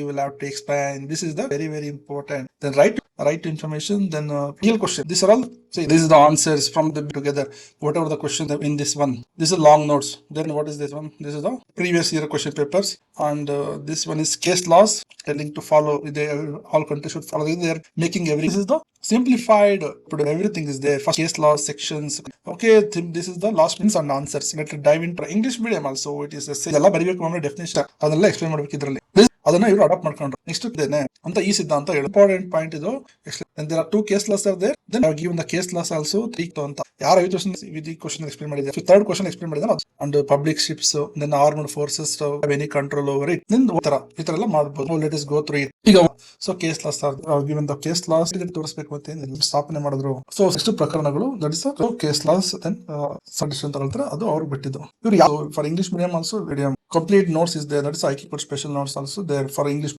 you will have to explain. This is the very important. Then write information. Then real question. These are all. See, this is the answers from the together. Whatever the question in this one. This is long notes. Then what is this one? This is the previous year question papers, and this one is case laws telling to follow. They all countries should follow. They are making every. This is the simplified. Everything is there. First case laws sections. Okay, this is the last questions and answers. Let's dive into English medium also. It is ಎಲ್ಲ ಬರಿಬೇಕು ಅಂದ್ರೆ definition ಅದನ್ನೆಲ್ಲ explain ಮಾಡ್ಬೇಕು ಇದರಲ್ಲಿ. ಅದನ್ನ ಇವರು adapt ಮಾಡ್ಕೊಂಡ್ರು. Next ಇದೇನೆ ಅಂತ ಈ ಸಿದ್ಧಾಂತ ಇಂಪಾರ್ಟೆಂಟ್ ಪಾಯಿಂಟ್ ಇದು. There are 2 case laws are there. Then I given the case laws also 3 ಅಂತ. ಯಾರು 5 ಕ್ವಶನ್ ವಿತ್ ಈ ಕ್ವಶನ್ ಎಕ್ಸ್ಪ್ಲೈನ್ ಮಾಡಿದ್ದಾರೆ. ಸೊ ಥರ್ಡ್ ಕ್ವಶನ್ ಎಕ್ಸ್ಪ್ಲೈನ್ ಮಾಡಿದ್ದಾರೆ. And public ships, then armed forces have any control over it. Then ಈ ತರ ಎಲ್ಲ ಮಾಡಬಹುದು. Let us go through it. ಈಗ so case laws are given the case laws ತೋರಿಸಬೇಕು ಅಂತ ಸ್ಥಾಪನೆ ಮಾಡಿದ್ರು. ಸೊ ಎಷ್ಟು ಪ್ರಕರಣಗಳು that is case laws. Then sedition ತಗೊಳ್ತಾರೆ, ಅದು ಅವ್ರಿಗೆ ಬಿಟ್ಟಿದ್ದು. ಇವ್ರು for English medium also complete notes is there. That is I keep special notes also there for English